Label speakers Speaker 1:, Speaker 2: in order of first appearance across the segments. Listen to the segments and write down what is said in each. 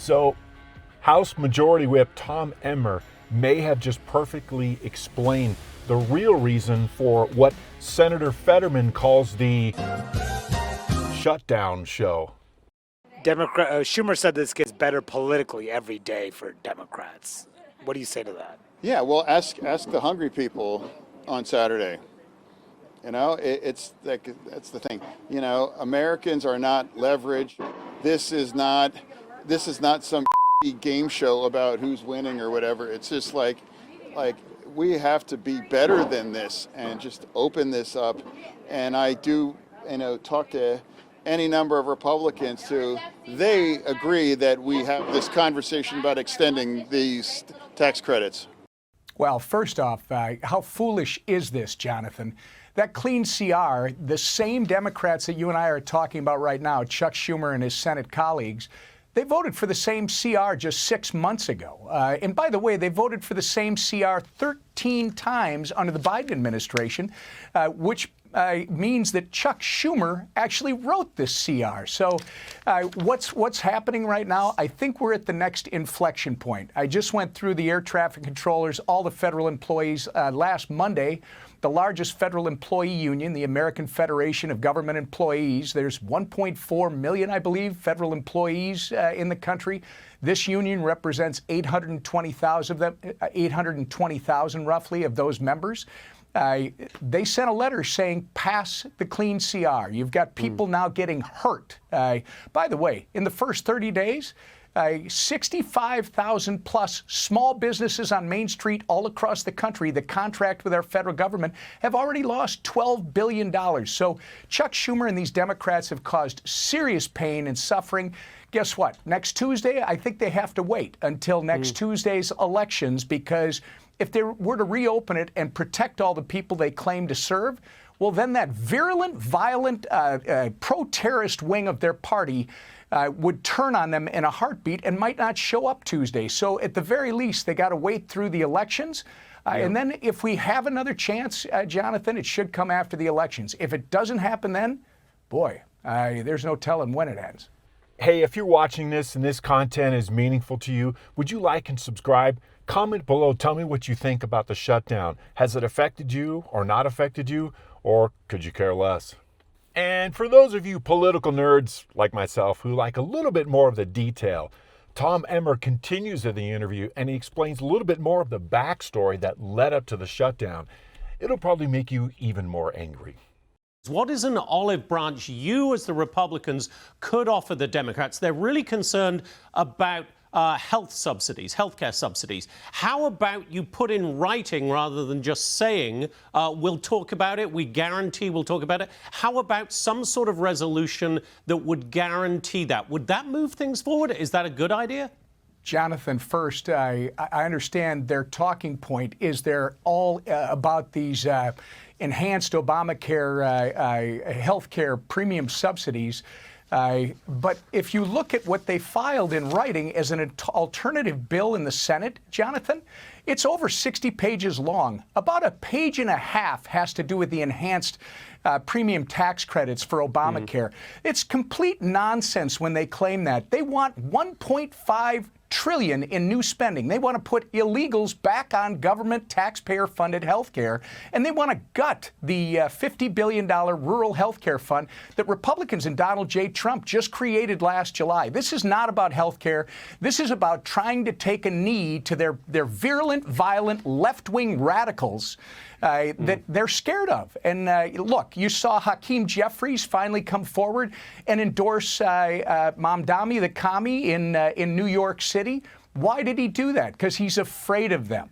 Speaker 1: So, House Majority Whip Tom Emmer may have just perfectly explained the real reason for what Senator Fetterman calls the Shutdown show.
Speaker 2: Schumer said this gets better politically every day for Democrats. What do you say to that?
Speaker 3: Yeah, well, ask the hungry people on Saturday. You know, it's like, that's the thing. You know, Americans are not leverage. This is not some game show about who's winning or whatever. It's just like we have to be better than this and just open this up. And I do, talk to any number of Republicans who they agree that we have this conversation about extending these tax credits.
Speaker 4: Well, first off, how foolish is this, Jonathan? That clean CR, the same Democrats that you and I are talking about right now, Chuck Schumer and his Senate colleagues, they voted for the same CR just 6 months ago. And by the way, they voted for the same CR 13 times under the Biden administration, which means that Chuck Schumer actually wrote this CR. So what's happening right now? I think we're at the next inflection point. I just went through the air traffic controllers, all the federal employees last Monday. The largest federal employee union, the American Federation of Government Employees. There's 1.4 million, I believe, federal employees in the country. This union represents 820,000 of them, 820,000 roughly of those members. They sent a letter saying, pass the clean CR. You've got people now getting hurt. By the way, in the first 30 days, 65,000 plus small businesses on Main Street all across the country that contract with our federal government have already lost $12 billion. So Chuck Schumer and these Democrats have caused serious pain and suffering. Guess what? Next Tuesday, I think they have to wait until next Tuesday's elections, because if they were to reopen it and protect all the people they claim to serve, well, then that virulent, violent, pro-terrorist wing of their party would turn on them in a heartbeat and might not show up Tuesday. So at the very least, they got to wait through the elections. And then if we have another chance, Jonathan, it should come after the elections. If it doesn't happen then, boy, there's no telling when it ends.
Speaker 1: Hey, if you're watching this and this content is meaningful to you, would you like and subscribe? Comment below. Tell me what you think about the shutdown. Has it affected you or not affected you? Or could you care less? And for those of you political nerds like myself who like a little bit more of the detail, Tom Emmer continues in the interview and he explains a little bit more of the backstory that led up to the shutdown. It'll probably make you even more angry.
Speaker 5: What is an olive branch you as the Republicans could offer the Democrats? They're really concerned about health subsidies, healthcare subsidies. How about you put in writing rather than just saying, we'll talk about it, we guarantee we'll talk about it? How about some sort of resolution that would guarantee that? Would that move things forward? Is that a good idea?
Speaker 4: Jonathan, first, I understand their talking point is they're all about these enhanced Obamacare health care premium subsidies. But if you look at what they filed in writing as an alternative bill in the Senate, Jonathan, it's over 60 pages long. About a page and a half has to do with the enhanced premium tax credits for Obamacare. It's complete nonsense when they claim that. They want $1.5 trillion in new spending. They want to put illegals back on government taxpayer-funded health care, and they want to gut the $50 billion rural health care fund that Republicans and Donald J. Trump just created last July. This is not about health care. This is about trying to take a knee to their virulent, violent, left-wing radicals that they're scared of. And look, you saw Hakeem Jeffries finally come forward and endorse Mamdani the commie in New York City. Why did he do that? Because he's afraid of them.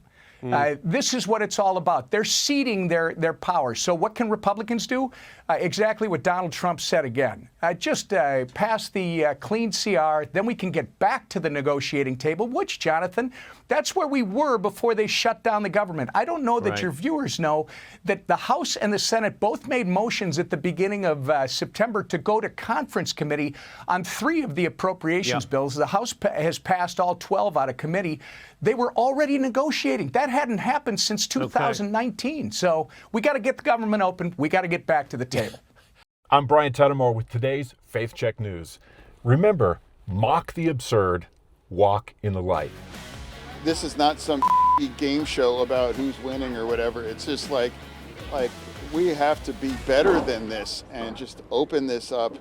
Speaker 4: This is what it's all about. They're ceding their power. So what can Republicans do? Exactly what Donald Trump said again. Just pass the clean CR, then we can get back to the negotiating table, which, Jonathan, that's where we were before they shut down the government. I don't know that your viewers know that the House and the Senate both made motions at the beginning of September to go to conference committee on 3 of the appropriations bills. The House has passed all 12 out of committee. They were already negotiating. That hadn't happened since 2019. So we got to get the government open. We got to get back to the table.
Speaker 1: I'm Brian Tuttimore with today's Faith Check News. Remember, mock the absurd, walk in the light.
Speaker 3: This is not some game show about who's winning or whatever. It's just like we have to be better than this and just open this up